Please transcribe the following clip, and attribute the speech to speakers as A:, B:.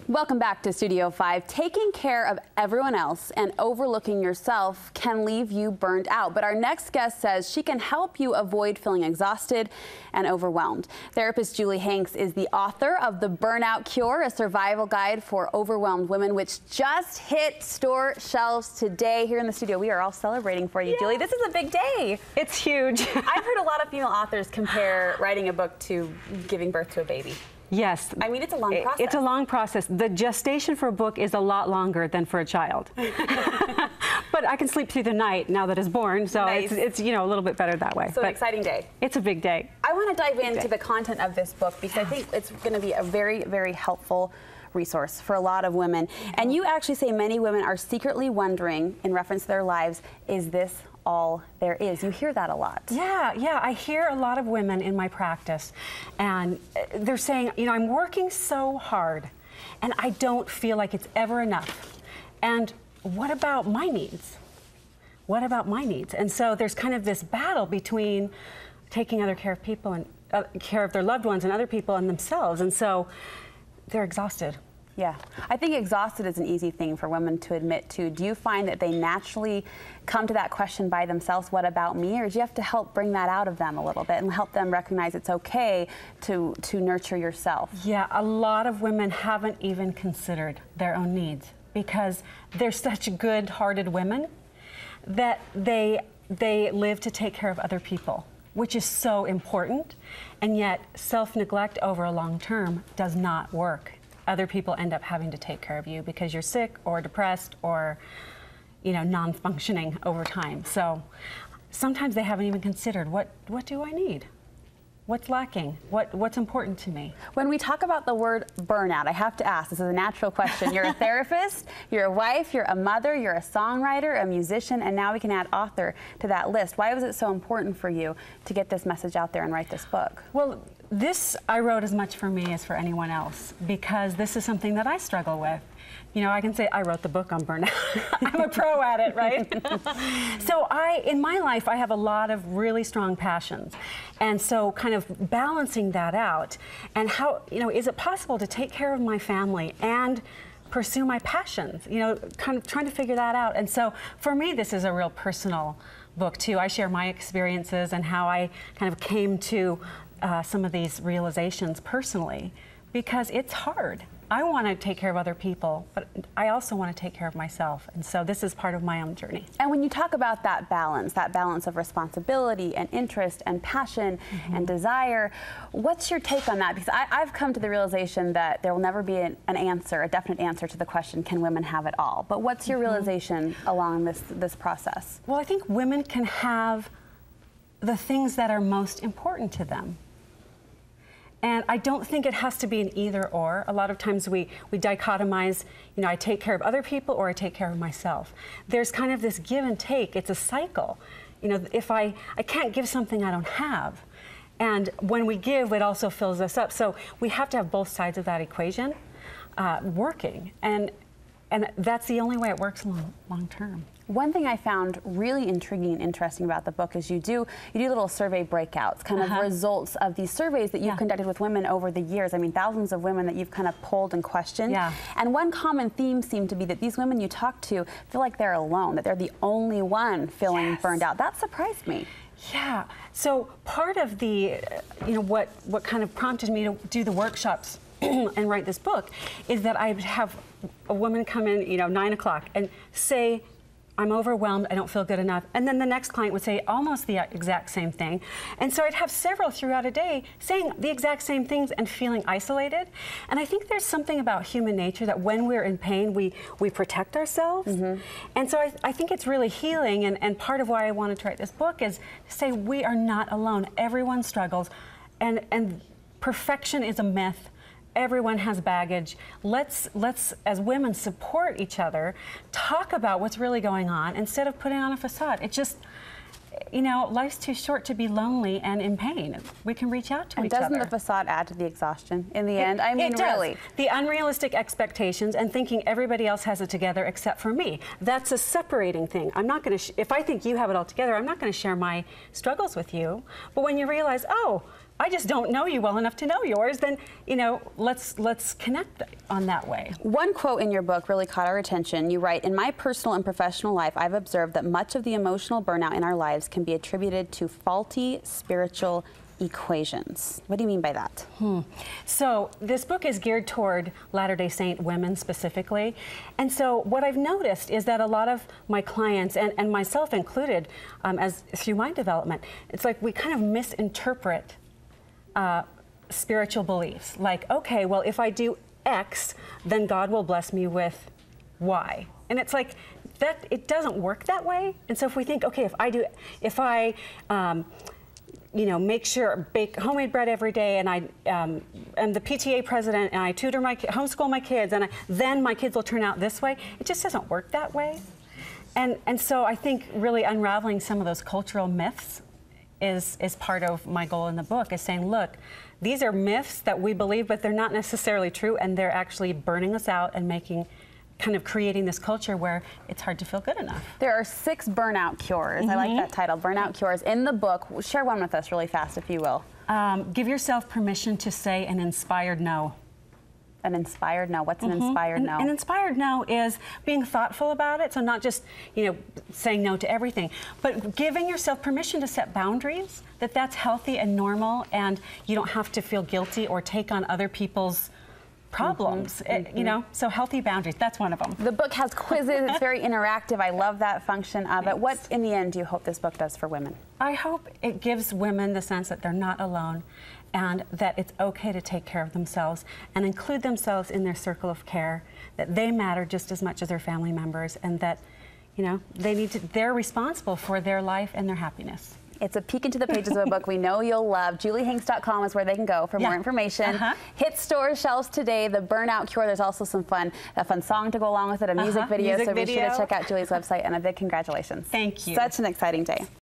A: Welcome back to Studio 5. Taking care of everyone else and overlooking yourself can leave you burned out. But our next guest says she can help you avoid feeling exhausted and overwhelmed. Therapist Julie Hanks is the author of The Burnout Cure, a survival guide for overwhelmed women, which just hit store shelves today. Here in the studio, we are all celebrating for you, yeah. Julie. This is a big day.
B: It's huge.
A: I've heard a lot of female authors compare writing a book to giving birth to a baby.
B: Yes.
A: I mean, it's a long process.
B: It's a long process. The gestation for a book is a lot longer than for a child. But I can sleep through the night now that it's born, so nice. it's you know, a little bit better that way.
A: So an exciting day.
B: It's a big day.
A: I want to dive into the content of this book because I think it's going to be a very, very helpful resource for a lot of women. And you actually say many women are secretly wondering, in reference to their lives, is this all there is? You hear that a lot.
B: Yeah, I hear a lot of women in my practice, and they're saying, you know, I'm working so hard, and I don't feel like it's ever enough. And what about my needs? What about my needs? And so there's kind of this battle between taking other care of people and care of their loved ones and other people and themselves, and so they're exhausted.
A: Yeah, I think exhausted is an easy thing for women to admit to. Do you find that they naturally come to that question by themselves, what about me? Or do you have to help bring that out of them a little bit and help them recognize it's okay to nurture yourself?
B: Yeah, a lot of women haven't even considered their own needs because they're such good-hearted women that they live to take care of other people, which is so important, and yet self-neglect over a long term does not work. Other people end up having to take care of you because you're sick or depressed or, you know, non-functioning over time. So sometimes they haven't even considered, what do I need? What's lacking? What's important to me?
A: When we talk about the word burnout, I have to ask, this is a natural question. You're a therapist, you're a wife, you're a mother, you're a songwriter, a musician, and now we can add author to that list. Why was it so important for you to get this message out there and write this book?
B: Well, this I wrote as much for me as for anyone else because this is something that I struggle with. You know, I can say I wrote the book on burnout. I'm a pro at it, right? So in my life, I have a lot of really strong passions. And so kind of balancing that out and how, you know, is it possible to take care of my family and pursue my passions? You know, kind of trying to figure that out. And so for me, this is a real personal book too. I share my experiences and how I kind of came to some of these realizations personally because it's hard. I want to take care of other people, but I also want to take care of myself. And so this is part of my own journey.
A: And when you talk about that balance of responsibility and interest and passion and desire, what's your take on that? Because I've come to the realization that there will never be an answer, a definite answer to the question, can women have it all? But what's your realization along this process?
B: Well, I think women can have the things that are most important to them. And I don't think it has to be an either or. A lot of times we dichotomize, you know, I take care of other people or I take care of myself. There's kind of this give and take. It's a cycle. You know, if I can't give something I don't have. And when we give, it also fills us up. So we have to have both sides of that equation working. And that's the only way it works long term.
A: One thing I found really intriguing and interesting about the book is you do little survey breakouts, kind of results of these surveys that you've conducted with women over the years. I mean, thousands of women that you've kind of polled and questioned.
B: Yeah.
A: And one common theme seemed to be that these women you talk to feel like they're alone, that they're the only one feeling burned out. That surprised me.
B: Yeah. So part of the, you know, what kind of prompted me to do the workshops and write this book is that I would have a woman come in, you know, 9 o'clock and say, I'm overwhelmed, I don't feel good enough. And then the next client would say almost the exact same thing. And so I'd have several throughout a day saying the exact same things and feeling isolated. And I think there's something about human nature that when we're in pain, we protect ourselves. And so I think it's really healing. And part of why I wanted to write this book is to say we are not alone. Everyone struggles. And perfection is a myth. Everyone has baggage. Let's as women support each other, talk about what's really going on instead of putting on a facade. It just, you know, life's too short to be lonely and in pain. We can reach out to each other.
A: And doesn't the facade add to the exhaustion in the end? I mean,
B: it does.
A: really.
B: The unrealistic expectations and thinking everybody else has it together except for me. That's a separating thing. I'm not going to, if I think you have it all together, I'm not going to share my struggles with you. But when you realize, oh, I just don't know you well enough to know yours, then, you know, let's connect on that way.
A: One quote in your book really caught our attention. You write, "In my personal and professional life, I've observed that much of the emotional burnout in our lives can be attributed to faulty spiritual equations." What do you mean by that?
B: So this book is geared toward Latter-day Saint women specifically. And so what I've noticed is that a lot of my clients, and myself included, as through my development, it's like we kind of misinterpret spiritual beliefs. Like, okay, well, if I do X, then God will bless me with Y. And it's like, that it doesn't work that way. And so if we think, okay, if I you know, bake homemade bread every day, and I am the PTA president, and I tutor homeschool my kids, and then my kids will turn out this way. It just doesn't work that way. And so I think really unraveling some of those cultural myths is part of my goal in the book, is saying, look, these are myths that we believe, but they're not necessarily true, and they're actually burning us out and kind of creating this culture where it's hard to feel good enough.
A: There are 6 burnout cures. I like that title, Burnout Cures. In the book, share one with us really fast, if you will.
B: Give yourself permission to say an inspired no.
A: An inspired no. What's an inspired no?
B: An inspired no is being thoughtful about it, so not just, you know, saying no to everything, but giving yourself permission to set boundaries, that's healthy and normal, and you don't have to feel guilty or take on other people's problems, you know, so healthy boundaries, that's one of them.
A: The book has quizzes, it's very interactive. I love that function of it. What, in the end, do you hope this book does for women?
B: I hope it gives women the sense that they're not alone, and that it's okay to take care of themselves and include themselves in their circle of care, that they matter just as much as their family members, and that, you know, they're responsible for their life and their happiness.
A: It's a peek into the pages of a book we know you'll love. JulieHanks.com is where they can go for more information. Hit store shelves today. The Burnout Cure. There's also a fun song to go along with it, a music video. So be sure to check out Julie's website, and a big congratulations.
B: Thank you.
A: Such an exciting day.